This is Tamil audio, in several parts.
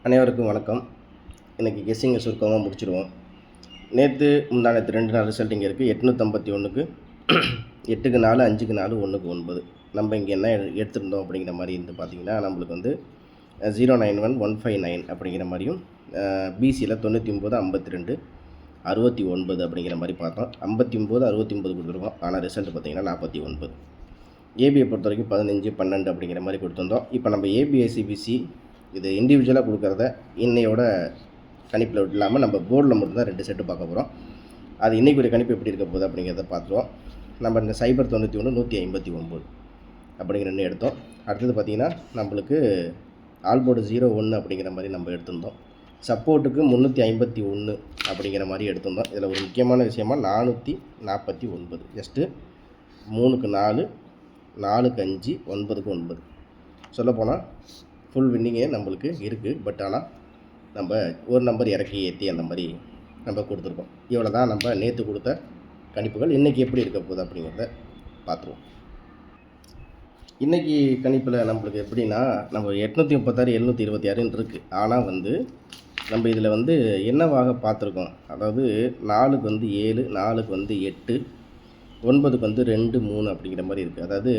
அனைவருக்கும் வணக்கம். இன்றைக்கி கெஸ்ஸிங்கை சுருக்கமாக முடிச்சிடுவோம். முந்தானத்து 2 நாள் ரிசல்ட் இங்கே இருக்குது. 851க்கு 8க்கு 4, 5க்கு 4, 1க்கு 9. நம்ம இங்கே என்ன எடுத்திருந்தோம் அப்படிங்கிற மாதிரி இருந்து பார்த்திங்கன்னா, நம்மளுக்கு வந்து 091159 அப்படிங்கிற மாதிரியும் பிசியில் 99, 52, 69 அப்படிங்கிற மாதிரி பார்த்தோம். 59, 69 கொடுத்துருக்கோம். ஆனால் ரிசல்ட் பார்த்திங்கன்னா 49. ஏபியை பொறுத்த வரைக்கும் 15, 12 அப்படிங்கிற மாதிரி கொடுத்துருந்தோம். இப்போ நம்ம ஏபிஐசிபிசி இது இண்டிவிஜுவலாக கொடுக்குறத இன்னையோட கணிப்பில் இல்லாமல் நம்ம போர்டில் மட்டும்தான் 2 செட்டு பார்க்க போகிறோம். அது இன்றைக்கி ஒரு கணிப்பு எப்படி இருக்க போகுது அப்படிங்கிறத பார்த்துருவோம். நம்ம இந்த 091, 159 அப்படிங்கிற 2 எடுத்தோம். அடுத்தது பார்த்திங்கன்னா நம்மளுக்கு ஆல்போர்டு 01 அப்படிங்கிற மாதிரி நம்ம எடுத்திருந்தோம். சப்போர்ட்டுக்கு 351 அப்படிங்கிற மாதிரி எடுத்திருந்தோம். இதில் ஒரு முக்கியமான விஷயமாக 449 ஜஸ்ட்டு 3க்கு 4, 4க்கு 5, 9க்கு 9 சொல்லப்போனால் ஃபுல் வின்னிங்கே நம்மளுக்கு இருக்குது. பட் ஆனால் நம்ம ஒரு நம்பர் இறக்கி ஏற்றி அந்த மாதிரி நம்ம கொடுத்துருக்கோம். இவ்வளோ தான் நம்ம நேற்று கொடுத்த கணிப்புகள். இன்றைக்கி எப்படி இருக்க போகுது அப்படிங்கிறத பார்த்துருவோம். இன்றைக்கி கணிப்பில் நம்மளுக்கு எப்படின்னா, நம்ம 836, 726 இருக்குது. ஆனால் வந்து நம்ம இதில் வந்து என்னவாக பார்த்துருக்கோம், அதாவது 4க்கு வந்து 7, 4க்கு வந்து 8, 9க்கு வந்து 2, 3 அப்படிங்கிற மாதிரி இருக்குது. அதாவது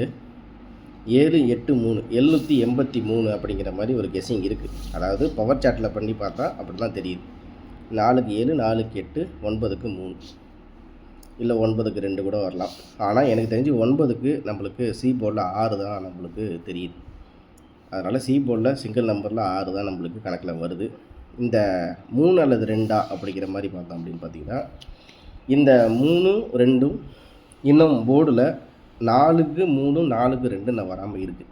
7, 8, 3, 783 அப்படிங்கிற மாதிரி ஒரு கெஸ்ஸிங் இருக்குது. அதாவது பவர் சாட்டில் பண்ணி பார்த்தா அப்படி தான் தெரியுது. 4க்கு 7, 4க்கு 8, 9க்கு 3, இல்லை 9க்கு 2 கூட வரலாம். ஆனால் எனக்கு தெரிஞ்சு 9க்கு நம்மளுக்கு சி போர்டில் 6 தான் நம்மளுக்கு தெரியுது. அதனால் சி போர்டில் சிங்கிள் நம்பரில் 6 தான் நம்மளுக்கு கணக்கில் வருது. இந்த 3 அல்லது 2 அப்படிங்கிற மாதிரி பார்த்தோம் அப்படின்னு பார்த்திங்கன்னா, இந்த 3, 2 இன்னும் போர்டில் 4க்கு 3, 4க்கு 2 நான் வராமல் இருக்குது.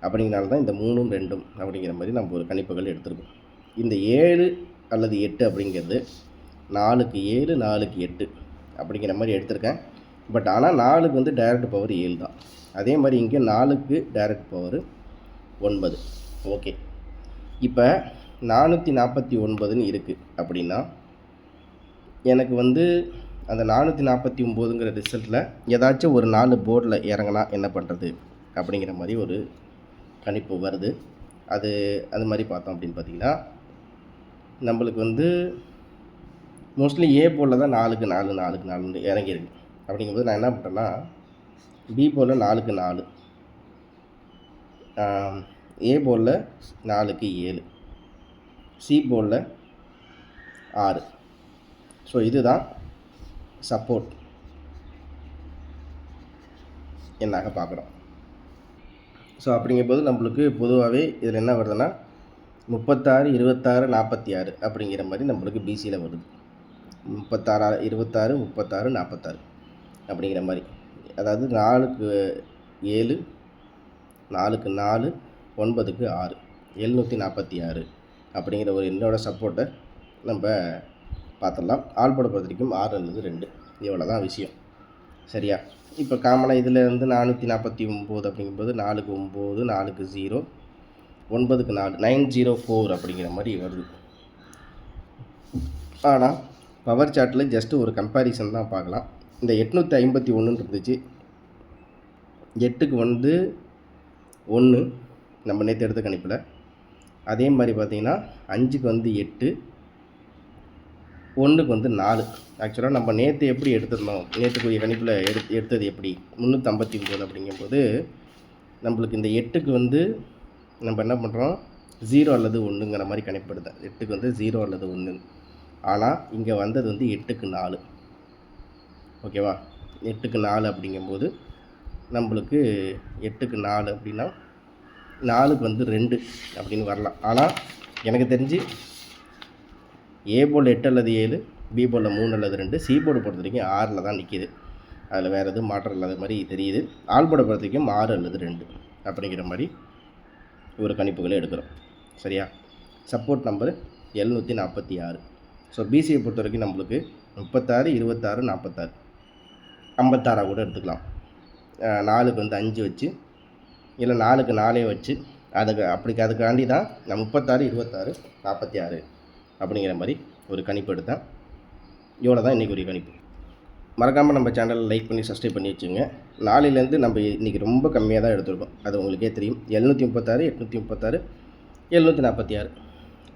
அப்படிங்கிறனால தான் இந்த 3, 2 அப்படிங்கிற மாதிரி நம்ம ஒரு கணிப்புகள் எடுத்துருக்கோம். இந்த 7 அல்லது 8 அப்படிங்கிறது 4க்கு 7, 4க்கு 8 அப்படிங்கிற மாதிரி எடுத்திருக்கேன். பட் ஆனால் 4க்கு வந்து டைரக்ட் பவர் 7 தான். அதே மாதிரி இங்கே 4க்கு டைரக்ட் பவர் 9. ஓகே, இப்போ 449ன்னு இருக்குது அப்படின்னா, எனக்கு வந்து அந்த 449ங்கிற ரிசல்ட்டில் ஏதாச்சும் ஒரு 4 போர்டில் இறங்கினா என்ன பண்ணுறது அப்படிங்கிற மாதிரி ஒரு கணிப்பு வருது. அது மாதிரி பார்த்தோம் அப்படின்னு பார்த்திங்கன்னா, நம்மளுக்கு வந்து மோஸ்ட்லி ஏ போர்டில் தான் 4க்கு 4, 4க்கு 4 இறங்கியிருக்கு. அப்படிங்கும்போது நான் என்ன பண்ணுறேன்னா, பி போர்டில் 4க்கு 4, ஏ போர்டில் 4க்கு 7, சி போர்டில் 6. ஸோ இதுதான் சப்போர்ட் என்னாக பார்க்குறோம். ஸோ அப்படிங்கும்போது நம்மளுக்கு பொதுவாகவே இதில் என்ன வருதுன்னா 36, 26, 46 அப்படிங்கிற மாதிரி நம்மளுக்கு பிசியில் வருது. 36, 26, 36, 46 அப்படிங்கிற மாதிரி. அதாவது 4க்கு 7, 4க்கு 4, 9க்கு 6, 746 அப்படிங்கிற ஒரு என்னோடய சப்போர்ட்டை நம்ம பார்த்துடலாம். ஆல்போர்டை பொறுத்த வரைக்கும் 6 அல்லது 2, இவ்வளோ தான் விஷயம். சரியா? இப்போ காமனாக இதில் வந்து 449 அப்படிங்கும்போது 4க்கு 9, 4க்கு 0, 9க்கு 4, 904 அப்படிங்கிற மாதிரி வருது. ஆனால் பவர் சார்ட்டில் ஜஸ்ட்டு ஒரு கம்பேரிசன் தான் பார்க்கலாம். இந்த 851 இருந்துச்சு, 8க்கு வந்து 1 நம்ம நேற்று எடுத்த கணிப்பில். அதே மாதிரி பார்த்திங்கன்னா 5க்கு வந்து 8, 1க்கு வந்து 4. ஆக்சுவலாக நம்ம நேற்று எப்படி எடுத்திருந்தோம், நேற்றுக்குரிய கணிப்பில் எடுத்தது எப்படி 359 அப்படிங்கும்போது நம்மளுக்கு இந்த 8க்கு வந்து நம்ம என்ன பண்ணுறோம், 0 அல்லது 1ங்கிற மாதிரி கணிப்படுத்தேன். 8க்கு வந்து 0 அல்லது 1. ஆனால் இங்கே வந்தது வந்து 8க்கு 4. ஓகேவா? 8க்கு 4 அப்படிங்கும்போது நம்மளுக்கு 8க்கு 4 அப்படின்னா 4க்கு வந்து 2 அப்படின்னு வரலாம். ஆனால் எனக்கு தெரிஞ்சு ஏ போர்டில் 8 அல்லது 7, பி போர்டில் 3 அல்லது 2, சி போர்டு பொறுத்த வரைக்கும் 6ல் தான் நிற்கிது. அதில் வேறு எதுவும் மாற்றம் இல்லாத மாதிரி தெரியுது. ஆல்போர்டை பொறுத்த வரைக்கும் 6 அல்லது 2 அப்படிங்கிற மாதிரி ஒரு கணிப்புகளை எடுக்கிறோம். சரியா? Support number 746. ஸோ பிசியை பொறுத்த வரைக்கும் நம்மளுக்கு 36, 26, 46, 56 கூட எடுத்துக்கலாம். 4க்கு வந்து 5 வச்சு, இல்லை 4க்கு 4 வச்சு, அதுக்காண்டி தான் நான் 36, 26, 46 அப்படிங்கிற மாதிரி ஒரு கணிப்பு எடுத்தேன். இவ்வளோ தான் இன்றைக்கி ஒரு கணிப்பு. மறக்காமல் நம்ம சேனலில் லைக் பண்ணி சப்ஸ்கிரைப் பண்ணி வச்சுங்க. நாளையிலேருந்து நம்ம இன்றைக்கி ரொம்ப கம்மியாக தான் எடுத்துருக்கோம். அது உங்களுக்கே தெரியும். 736, 836, 746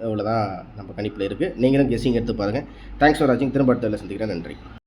இவ்வளோதான் நம்ம கணிப்பில் இருக்குது. நீங்களும் கெஸ்ஸிங் எடுத்து பாருங்கள். தேங்க்ஸ் ஃபார் வாட்சிங். திரும்ப அடுத்த வேலை சந்திக்கிறேன். நன்றி.